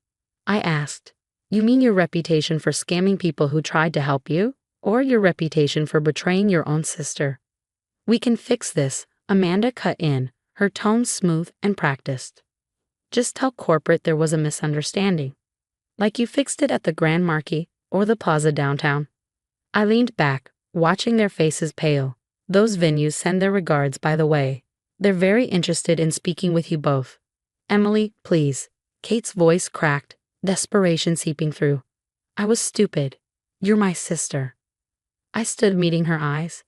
I asked. You mean your reputation for scamming people who tried to help you? Or your reputation for betraying your own sister? We can fix this, Amanda cut in, her tone smooth and practiced. Just tell corporate there was a misunderstanding. Like you fixed it at the Grand Marquis or the Plaza downtown. I leaned back, watching their faces pale. Those venues send their regards, by the way. They're very interested in speaking with you both. Emily, please. Kate's voice cracked, desperation seeping through. I was stupid. You're my sister. I stood meeting her eyes.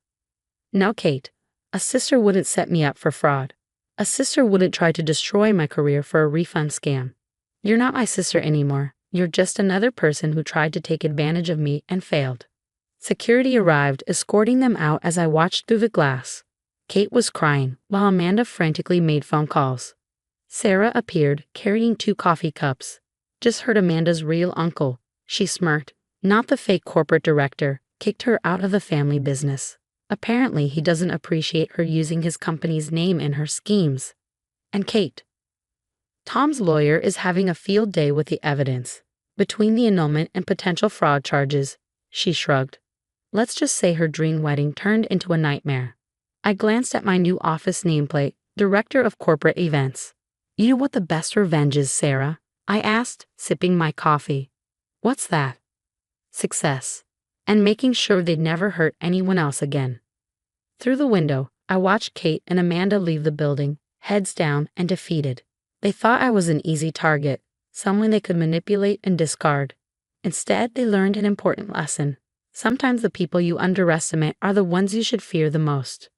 No, Kate. A sister wouldn't set me up for fraud. A sister wouldn't try to destroy my career for a refund scam. You're not my sister anymore. You're just another person who tried to take advantage of me and failed. Security arrived, escorting them out as I watched through the glass. Kate was crying, while Amanda frantically made phone calls. Sarah appeared, carrying 2 coffee cups. Just heard Amanda's real uncle. She smirked. Not the fake corporate director. Kicked her out of the family business. Apparently, he doesn't appreciate her using his company's name in her schemes. And Kate. Tom's lawyer is having a field day with the evidence. Between the annulment and potential fraud charges, she shrugged. Let's just say her dream wedding turned into a nightmare. I glanced at my new office nameplate, Director of Corporate Events. You know what the best revenge is, Sarah? I asked, sipping my coffee. What's that? Success. And making sure they'd never hurt anyone else again. Through the window, I watched Kate and Amanda leave the building, heads down and defeated. They thought I was an easy target, someone they could manipulate and discard. Instead, they learned an important lesson. Sometimes the people you underestimate are the ones you should fear the most.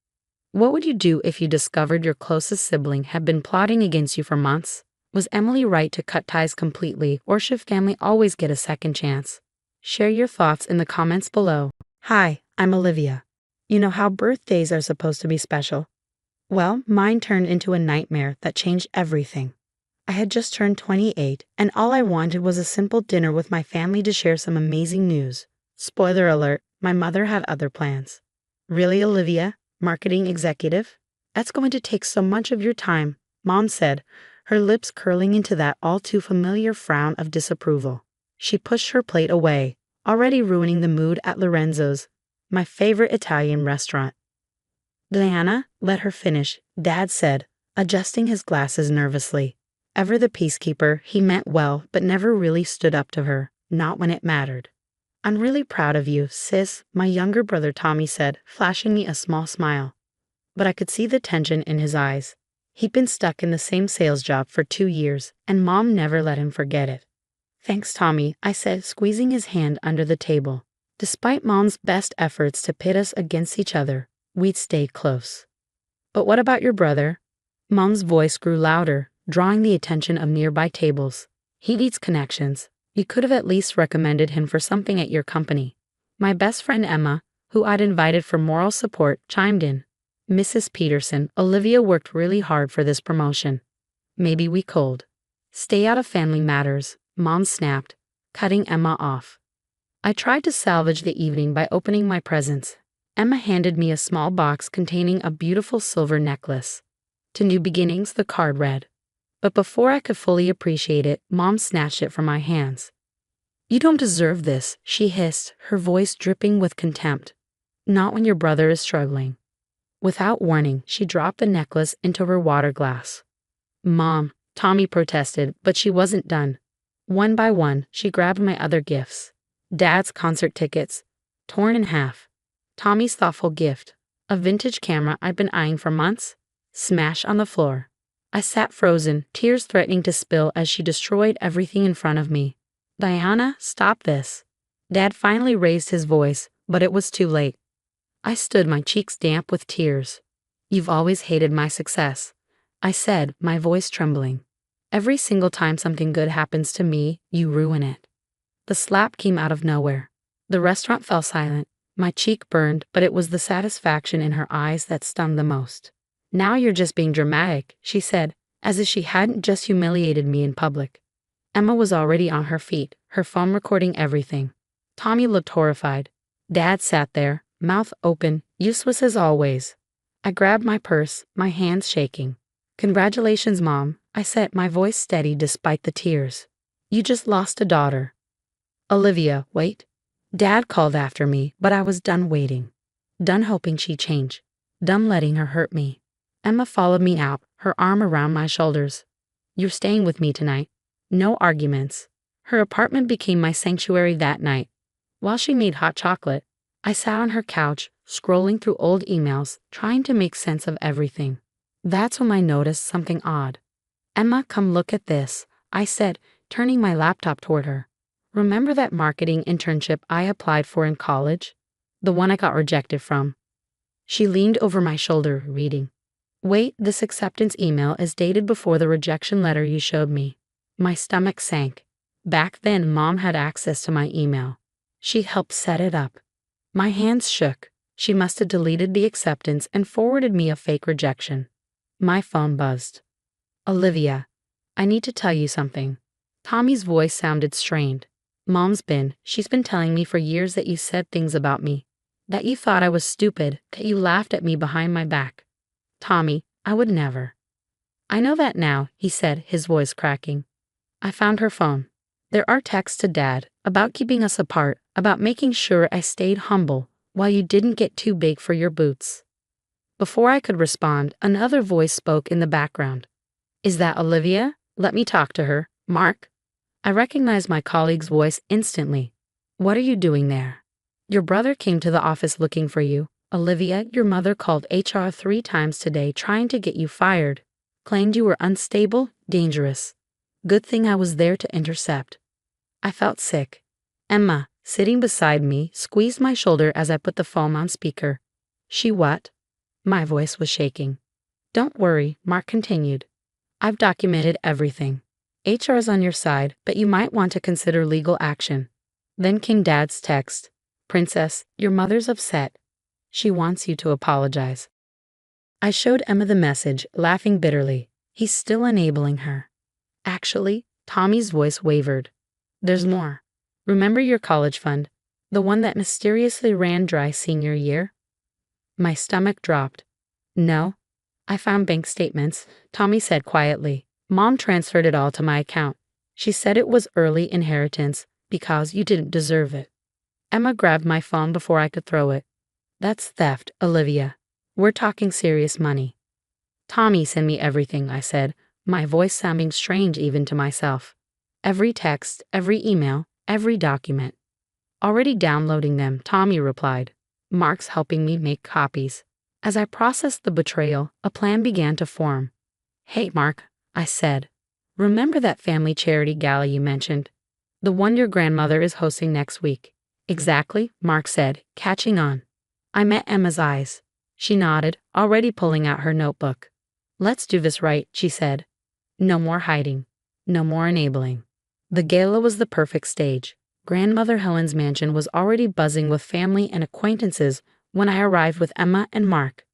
What would you do if you discovered your closest sibling had been plotting against you for months? Was Emily right to cut ties completely, or should family always get a second chance? Share your thoughts in the comments below. Hi, I'm Olivia. You know how birthdays are supposed to be special? Well, mine turned into a nightmare that changed everything. I had just turned 28, and all I wanted was a simple dinner with my family to share some amazing news. Spoiler alert, my mother had other plans. Really, Olivia? Marketing executive? That's going to take so much of your time, Mom said, her lips curling into that all-too-familiar frown of disapproval. She pushed her plate away, already ruining the mood at Lorenzo's, my favorite Italian restaurant. Diana, let her finish, Dad said, adjusting his glasses nervously. Ever the peacekeeper, he meant well but never really stood up to her, not when it mattered. I'm really proud of you, sis, my younger brother Tommy said, flashing me a small smile. But I could see the tension in his eyes. He'd been stuck in the same sales job for 2 years, and Mom never let him forget it. "Thanks, Tommy," I said, squeezing his hand under the table. Despite Mom's best efforts to pit us against each other, we'd stayed close. "But what about your brother?" Mom's voice grew louder, drawing the attention of nearby tables. "He needs connections. You could have at least recommended him for something at your company." My best friend Emma, who I'd invited for moral support, chimed in. "Mrs. Peterson, Olivia worked really hard for this promotion. Maybe we could." "Stay out of family matters," Mom snapped, cutting Emma off. I tried to salvage the evening by opening my presents. Emma handed me a small box containing a beautiful silver necklace. "To new beginnings," the card read. But before I could fully appreciate it, Mom snatched it from my hands. "You don't deserve this," she hissed, her voice dripping with contempt. "Not when your brother is struggling." Without warning, she dropped the necklace into her water glass. "Mom," Tommy protested, but she wasn't done. One by one, she grabbed my other gifts. Dad's concert tickets, torn in half. Tommy's thoughtful gift, a vintage camera I'd been eyeing for months, smashed on the floor. I sat frozen, tears threatening to spill as she destroyed everything in front of me. "Diana, stop this." Dad finally raised his voice, but it was too late. I stood, my cheeks damp with tears. "You've always hated my success," I said, my voice trembling. "Every single time something good happens to me, you ruin it." The slap came out of nowhere. The restaurant fell silent. My cheek burned, but it was the satisfaction in her eyes that stung the most. "Now you're just being dramatic," she said, as if she hadn't just humiliated me in public. Emma was already on her feet, her phone recording everything. Tommy looked horrified. Dad sat there, mouth open, useless as always. I grabbed my purse, my hands shaking. "Congratulations, Mom," I said, my voice steady despite the tears. "You just lost a daughter." "Olivia, wait." Dad called after me, but I was done waiting. Done hoping she'd change. Done letting her hurt me. Emma followed me out, her arm around my shoulders. "You're staying with me tonight. No arguments." Her apartment became my sanctuary that night. While she made hot chocolate, I sat on her couch, scrolling through old emails, trying to make sense of everything. That's when I noticed something odd. "Emma, come look at this," I said, turning my laptop toward her. "Remember that marketing internship I applied for in college? The one I got rejected from?" She leaned over my shoulder, reading. "Wait, this acceptance email is dated before the rejection letter you showed me." My stomach sank. Back then, Mom had access to my email. She helped set it up. My hands shook. She must have deleted the acceptance and forwarded me a fake rejection. My phone buzzed. "Olivia, I need to tell you something." Tommy's voice sounded strained. She's been telling me for years that you said things about me. That you thought I was stupid, that you laughed at me behind my back." "Tommy, I would never." "I know that now," he said, his voice cracking. I found her phone. "There are texts to Dad about keeping us apart, about making sure I stayed humble while you didn't get too big for your boots." Before I could respond, another voice spoke in the background. "Is that Olivia? Let me talk to her. Mark." I recognized my colleague's voice instantly. "What are you doing there?" "Your brother came to the office looking for you. Olivia, your mother called HR 3 times today trying to get you fired. Claimed you were unstable, dangerous. Good thing I was there to intercept." I felt sick. Emma, sitting beside me, squeezed my shoulder as I put the phone on speaker. "She what?" My voice was shaking. "Don't worry," Mark continued. "I've documented everything. HR's on your side, but you might want to consider legal action." Then came Dad's text. "Princess, your mother's upset. She wants you to apologize." I showed Emma the message, laughing bitterly. He's still enabling her. "Actually," Tommy's voice wavered. "There's more. Remember your college fund? The one that mysteriously ran dry senior year?" My stomach dropped. "No. I found bank statements," Tommy said quietly. "Mom transferred it all to my account. She said it was early inheritance because you didn't deserve it." Emma grabbed my phone before I could throw it. "That's theft, Olivia. We're talking serious money." "Tommy sent me everything," I said, my voice sounding strange even to myself. "Every text, every email, every document." "Already downloading them," Tommy replied. "Mark's helping me make copies." As I processed the betrayal, a plan began to form. Hey, Mark, I said. Remember that family charity gala you mentioned? The one your grandmother is hosting next week. Exactly, Mark said, catching on. I met Emma's eyes. She nodded, already pulling out her notebook. Let's do this right, she said. No more hiding. No more enabling. The gala was the perfect stage. Grandmother Helen's mansion was already buzzing with family and acquaintances when I arrived with Emma and Mark.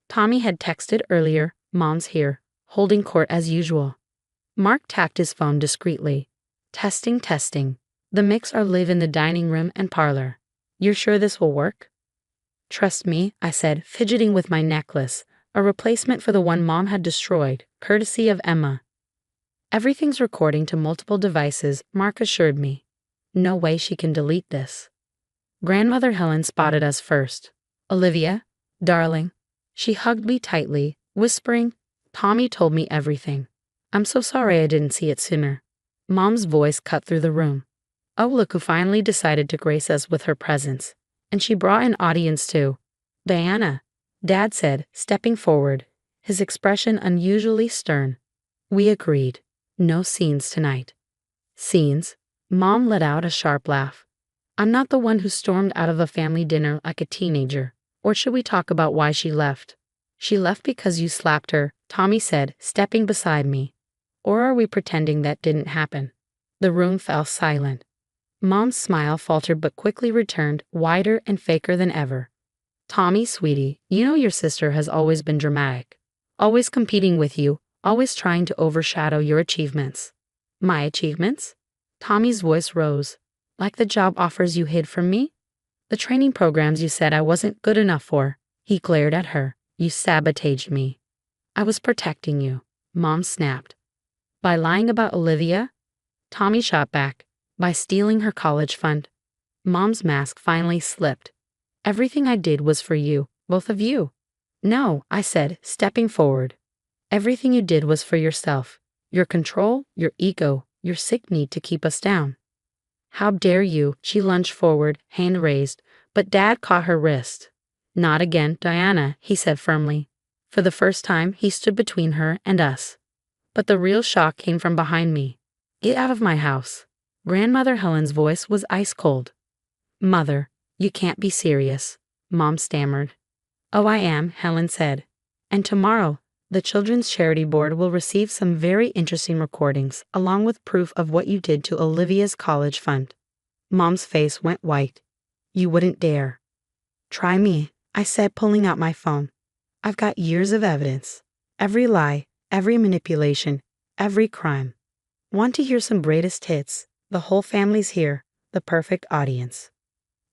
Tommy had texted earlier, "Mom's here," holding court as usual. Mark tapped his phone discreetly. Testing, testing. The mix are live in the dining room and parlor. You're sure this will work? Trust me, I said, fidgeting with my necklace, a replacement for the one Mom had destroyed, courtesy of Emma. Everything's recording to multiple devices, Mark assured me. No way she can delete this. Grandmother Helen spotted us first. Olivia, darling. She hugged me tightly, whispering, Tommy told me everything. I'm so sorry I didn't see it sooner. Mom's voice cut through the room. Oh, look who finally decided to grace us with her presence. And she brought an audience too. Diana, Dad said, stepping forward, his expression unusually stern. We agreed. No scenes tonight. Scenes? Mom let out a sharp laugh. I'm not the one who stormed out of a family dinner like a teenager. Or should we talk about why she left? She left because you slapped her, Tommy said, stepping beside me. Or are we pretending that didn't happen? The room fell silent. Mom's smile faltered but quickly returned, wider and faker than ever. Tommy, sweetie, you know your sister has always been dramatic. Always competing with you, always trying to overshadow your achievements. My achievements? Tommy's voice rose. Like the job offers you hid from me? The training programs you said I wasn't good enough for. He glared at her. You sabotaged me. I was protecting you. Mom snapped. By lying about Olivia? Tommy shot back. By stealing her college fund. Mom's mask finally slipped. Everything I did was for you, both of you. No, I said, stepping forward. Everything you did was for yourself. Your control, your ego, your sick need to keep us down. How dare you? She lunged forward, hand raised, but Dad caught her wrist. Not again, Diana, he said firmly. For the first time, he stood between her and us. But the real shock came from behind me. Get out of my house. Grandmother Helen's voice was ice cold. Mother, you can't be serious, Mom stammered. Oh, I am, Helen said. And tomorrow, the Children's Charity Board will receive some very interesting recordings, along with proof of what you did to Olivia's college fund. Mom's face went white. You wouldn't dare. Try me, I said, pulling out my phone. I've got years of evidence. Every lie, every manipulation, every crime. Want to hear some greatest hits? The whole family's here, the perfect audience.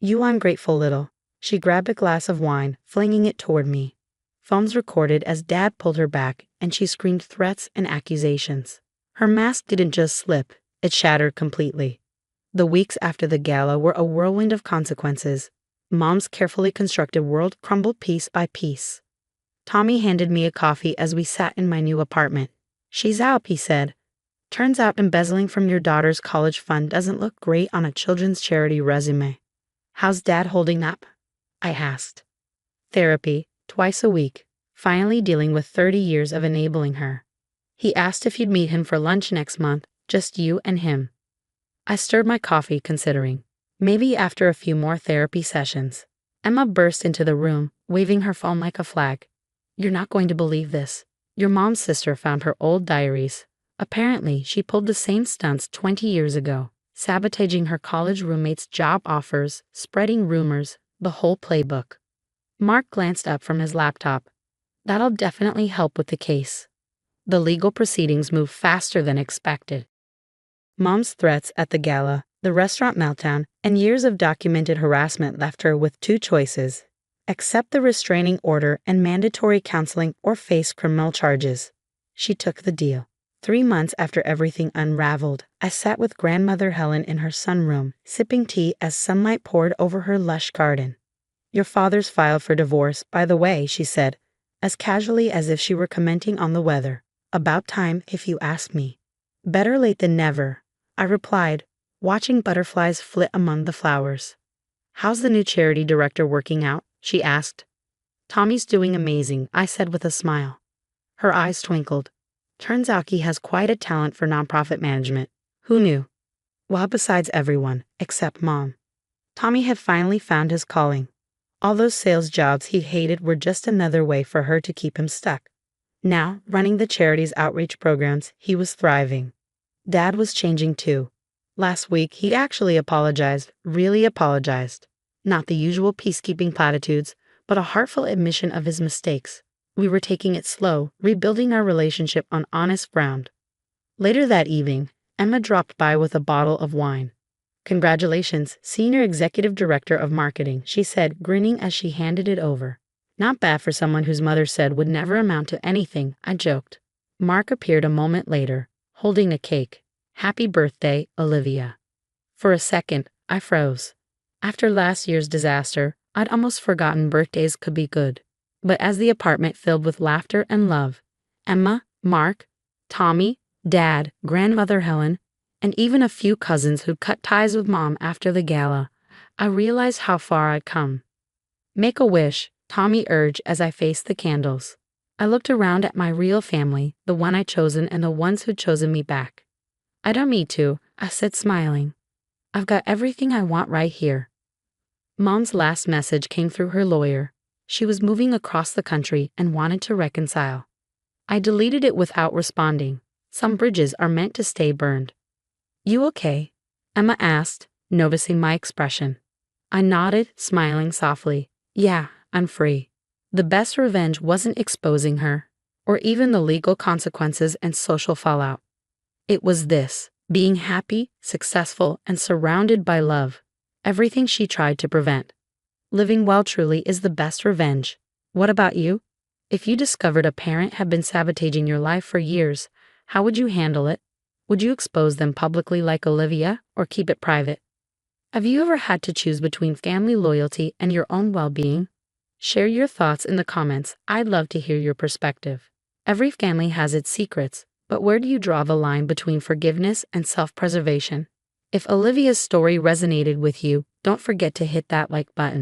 You ungrateful little. She grabbed a glass of wine, flinging it toward me. Phones recorded as Dad pulled her back, and she screamed threats and accusations. Her mask didn't just slip, it shattered completely. The weeks after the gala were a whirlwind of consequences. Mom's carefully constructed world crumbled piece by piece. Tommy handed me a coffee as we sat in my new apartment. She's out, he said. Turns out embezzling from your daughter's college fund doesn't look great on a children's charity resume. How's Dad holding up? I asked. Therapy, twice a week, finally dealing with 30 years of enabling her. He asked if you'd meet him for lunch next month, just you and him. I stirred my coffee, considering. Maybe after a few more therapy sessions. Emma burst into the room, waving her phone like a flag. You're not going to believe this. Your mom's sister found her old diaries. Apparently, she pulled the same stunts 20 years ago, sabotaging her college roommates' job offers, spreading rumors, the whole playbook. Mark glanced up from his laptop. That'll definitely help with the case. The legal proceedings moved faster than expected. Mom's threats at the gala, the restaurant meltdown, and years of documented harassment left her with two choices. Accept the restraining order and mandatory counseling or face criminal charges. She took the deal. 3 months after everything unraveled, I sat with Grandmother Helen in her sunroom, sipping tea as sunlight poured over her lush garden. Your father's filed for divorce, by the way, she said, as casually as if she were commenting on the weather. About time, if you ask me. Better late than never, I replied, watching butterflies flit among the flowers. How's the new charity director working out? She asked. Tommy's doing amazing, I said with a smile. Her eyes twinkled. Turns out he has quite a talent for nonprofit management. Who knew? Well, besides everyone, except Mom. Tommy had finally found his calling. All those sales jobs he hated were just another way for her to keep him stuck. Now, running the charity's outreach programs, he was thriving. Dad was changing too. Last week, he actually apologized, really apologized. Not the usual peacekeeping platitudes, but a heartfelt admission of his mistakes. We were taking it slow, rebuilding our relationship on honest ground. Later that evening, Emma dropped by with a bottle of wine. "Congratulations, Senior Executive Director of Marketing," she said, grinning as she handed it over. "Not bad for someone whose mother said would never amount to anything," I joked. Mark appeared a moment later, holding a cake. "Happy birthday, Olivia." For a second, I froze. After last year's disaster, I'd almost forgotten birthdays could be good. But as the apartment filled with laughter and love, Emma, Mark, Tommy, Dad, Grandmother Helen, and even a few cousins who'd cut ties with Mom after the gala, I realized how far I'd come. "Make a wish," Tommy urged as I faced the candles. I looked around at my real family, the one I'd chosen and the ones who'd chosen me back. "I don't need to," I said, smiling. "I've got everything I want right here." Mom's last message came through her lawyer. She was moving across the country and wanted to reconcile. I deleted it without responding. Some bridges are meant to stay burned. "You okay?" Emma asked, noticing my expression. I nodded, smiling softly. "Yeah, I'm free." The best revenge wasn't exposing her, or even the legal consequences and social fallout. It was this, being happy, successful, and surrounded by love. Everything she tried to prevent. Living well truly is the best revenge. What about you? If you discovered a parent had been sabotaging your life for years, how would you handle it? Would you expose them publicly like Olivia, or keep it private? Have you ever had to choose between family loyalty and your own well-being? Share your thoughts in the comments. I'd love to hear your perspective. Every family has its secrets, but where do you draw the line between forgiveness and self-preservation? If Olivia's story resonated with you, don't forget to hit that like button.